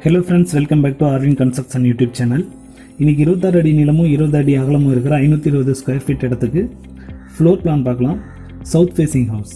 Hello friends, welcome back to Arvin construction YouTube channel. இன்றைக்கி 26 அடி நீளமும் 20 அடி அகலமும் இருக்கிற 520 ஸ்கொயர் ஃபீட் இடத்துக்கு ஃப்ளோர் பிளான் பார்க்கலாம். South facing house.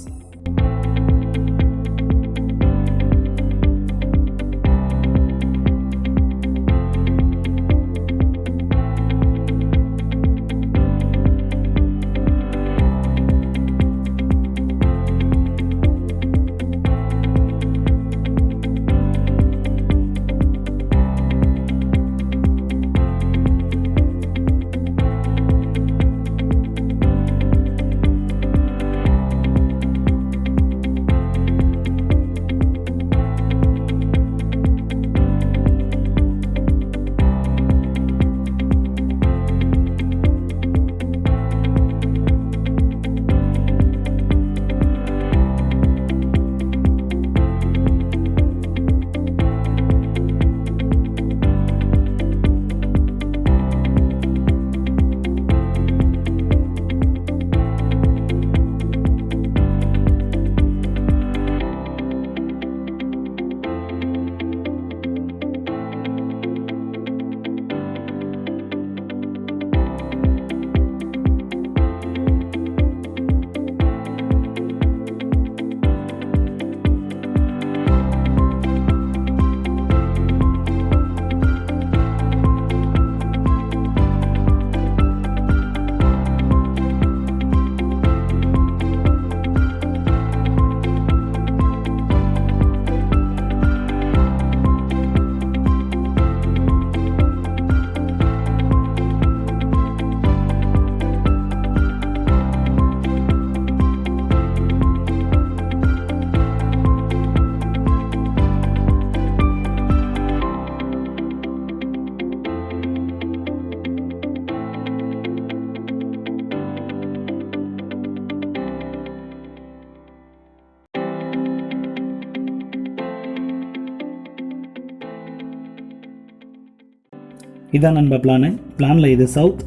இதான் நண்பா பிளானில் இது சவுத்,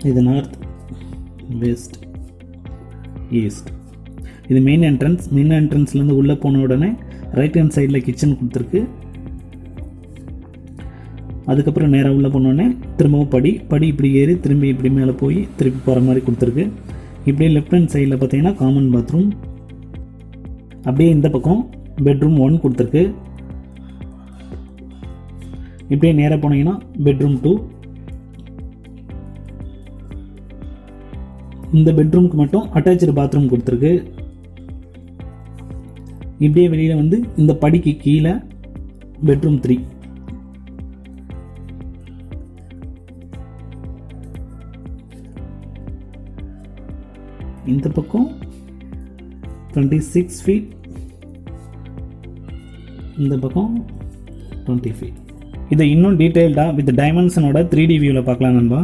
இது நார்த், வெஸ்ட், ஈஸ்ட். இது மெயின் என்ட்ரன்ஸ்லேருந்து உள்ளே போன உடனே ரைட் ஹேண்ட் சைடில் கிச்சன் கொடுத்துருக்கு. அதுக்கப்புறம் நேராக உள்ளே போனோடனே திரும்பவும் படி இப்படி ஏறி திரும்பி இப்படி மேலே போய் திருப்பி போகிற மாதிரி கொடுத்துருக்கு. இப்படியே லெஃப்ட் ஹேண்ட் சைடில் பார்த்தீங்கன்னா காமன் பாத்ரூம். அப்படியே இந்த பக்கம் பெட்ரூம் 1 கொடுத்துருக்கு. இப்படியே நேராக போனீங்கன்னா பெட்ரூம் 2. இந்த பெட்ரூமுக்கு மட்டும் அட்டாச்சு பாத்ரூம் கொடுத்துருக்கு. இப்படியே வெளியில் வந்து இந்த படிக்கு கீழே பெட்ரூம் 3. இந்த பக்கம் 26 ஃபீட், இந்த பக்கம் 20 ஃபீட். இதை இன்னும் டீட்டெயில்டாக வித் டைமென்ஷனோட 3D வியூவில் பார்க்கலாம் நண்பா.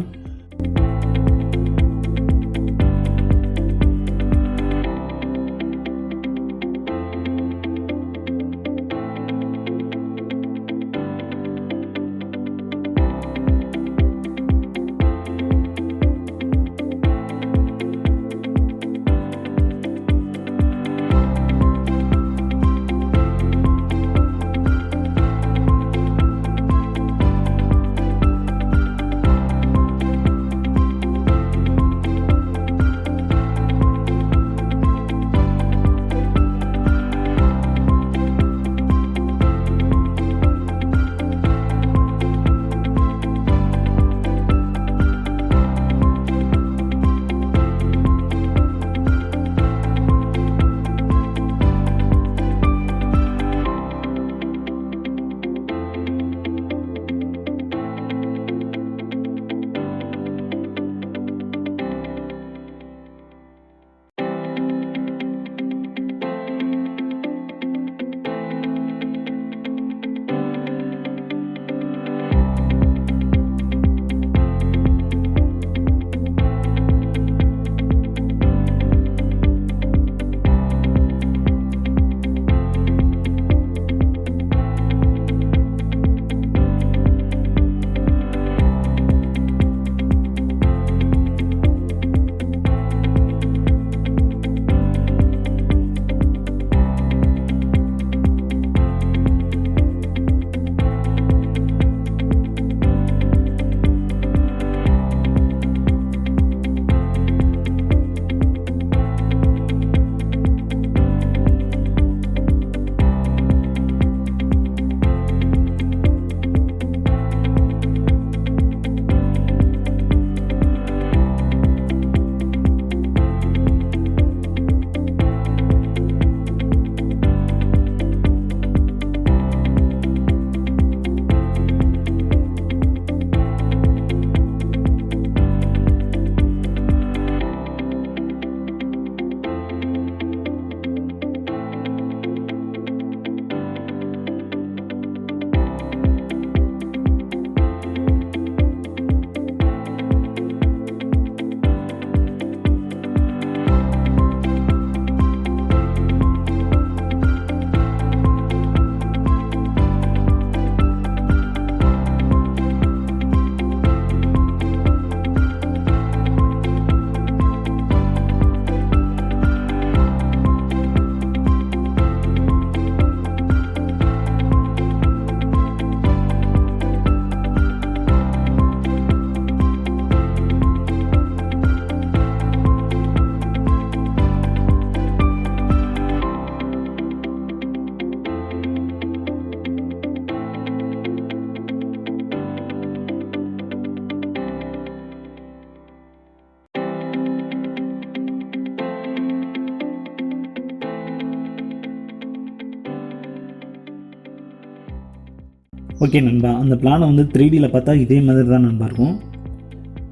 ஓகே நண்பா, அந்த பிளானை வந்து 3Dயில் பார்த்தா இதே மாதிரி தான் நண்பா இருக்கும்.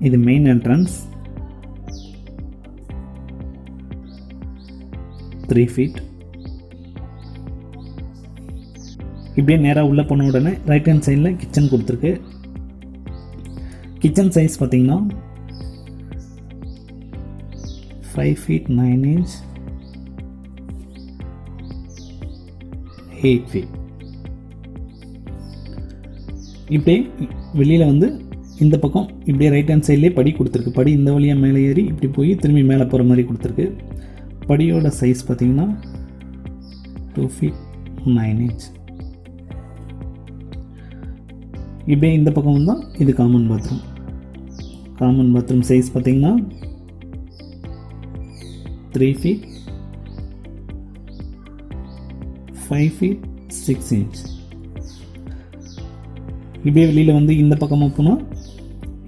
இது மெயின் என்ட்ரன்ஸ் 3 feet. இப்படியே நேராக உள்ளே போன உடனே ரைட் ஹேண்ட் சைடில் கிச்சன் கொடுத்துருக்கு. கிச்சன் சைஸ் பார்த்தீங்கன்னா 5 feet 9 inch 8 feet. இப்படியே வெளியில் வந்து இந்த பக்கம் இப்படியே ரைட் ஹேண்ட் சைட்லேயே படி கொடுத்துருக்கு. படி இந்த வழியாக மேலே ஏறி இப்படி போய் திரும்பி மேலே போகிற மாதிரி கொடுத்துருக்கு. படியோட சைஸ் பார்த்திங்கன்னா 2 feet 9 inch. இப்படியே இந்த பக்கம் வந்தால் இது common bathroom. Common bathroom size பார்த்திங்கன்னா 3 feet 5 feet 6 inch. இப்படியே வெளியில் வந்து இந்த பக்கமாக போனால்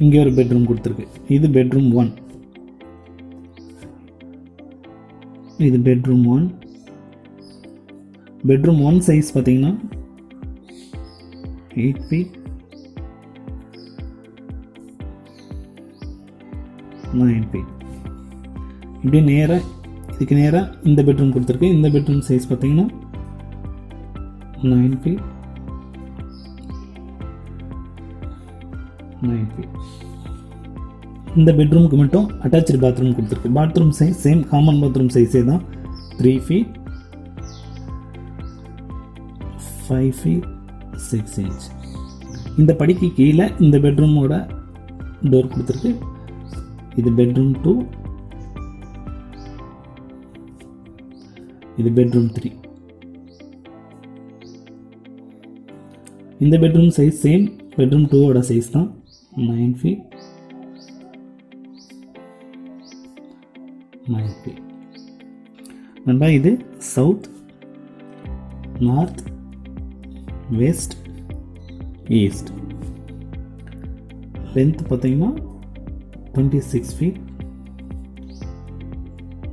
இங்கே ஒரு பெட்ரூம் கொடுத்துருக்கு. இது பெட்ரூம் 1. இது பெட்ரூம் 1. பெட்ரூம் 1 சைஸ் பார்த்தீங்கன்னா 8 feet 9 feet. இப்படியே நேராக இதுக்கு நேராக இந்த பெட்ரூம் கொடுத்துருக்கு. இந்த பெட்ரூம் சைஸ் பார்த்தீங்கன்னா 9 feet 9 feet. இந்த பெட்ரூமுக்கு மட்டும் அட்டாச்சு பாத்ரூம் கொடுத்துருக்கு. Bathroom size same common bathroom சைஸே தான் 3 feet 5 feet 6 inch. இந்த படிக்கு கீழே இந்த பெட்ரூமோட டோர் கொடுத்துருக்கு. இது பெட்ரூம் 2. இது பெட்ரூம் 3. இந்த பெட்ரூம் சைஸ் சேம் பெட்ரூம் 2ஓட சைஸ் தான் 9 feet 9 feet. நண்பா, இது south north west east. Length பார்த்தீங்கன்னா 26 feet.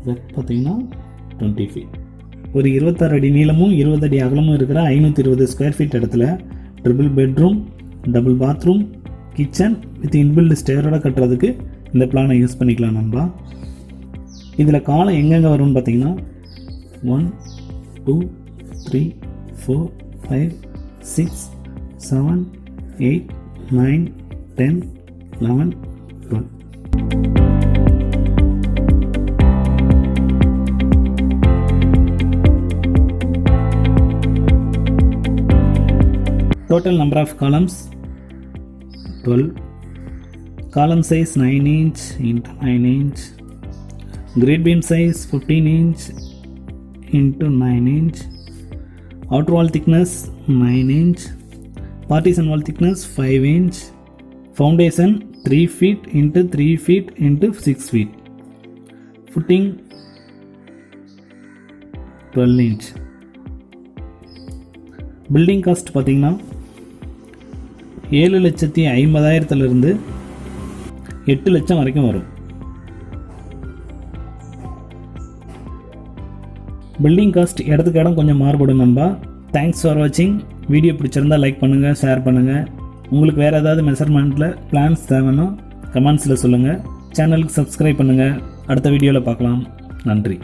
வெத் பார்த்தீங்கன்னா 20 feet. ஒரு 26 அடி நீளமும் 20 அடி அகலமும் இருக்கிற 520 ஸ்கொயர் ஃபீட் இடத்துல triple bedroom, double bathroom, kitchen with inbuilt ஸ்டேரோட கட்டுறதுக்கு இந்த பிளானை யூஸ் பண்ணிக்கலாம் நண்பா. இதில் காலம் எங்கெங்கே வரும்னு பார்த்தீங்கன்னா 1 2 3 4 5 6 7 8 9 10 11 12. Total number of columns 12. Column size 9 inch into 9 inch. Grid beam size 15 inch into 9 inch. Outer wall thickness 9 inch. Partition wall thickness 5 inch. Foundation 3 feet into 3 feet into 6 feet. Footing 12 inch. Building cost பார்த்தீங்கன்னா 7,50,000 8 லட்சம் வரைக்கும் வரும். Building cost இடத்துக்கு இடம் கொஞ்சம் மாறுபடும் நண்பா. Thanks for வாட்சிங். வீடியோ பிடிச்சிருந்தா லைக் பண்ணுங்கள், ஷேர் பண்ணுங்கள். உங்களுக்கு வேறு ஏதாவது மெஷர்மெண்ட்டில் பிளான்ஸ் தேவைன்னா கமெண்ட்ஸில் சொல்லுங்கள். சேனலுக்கு சப்ஸ்கிரைப் பண்ணுங்கள். அடுத்த வீடியோவில் பார்க்கலாம். நன்றி.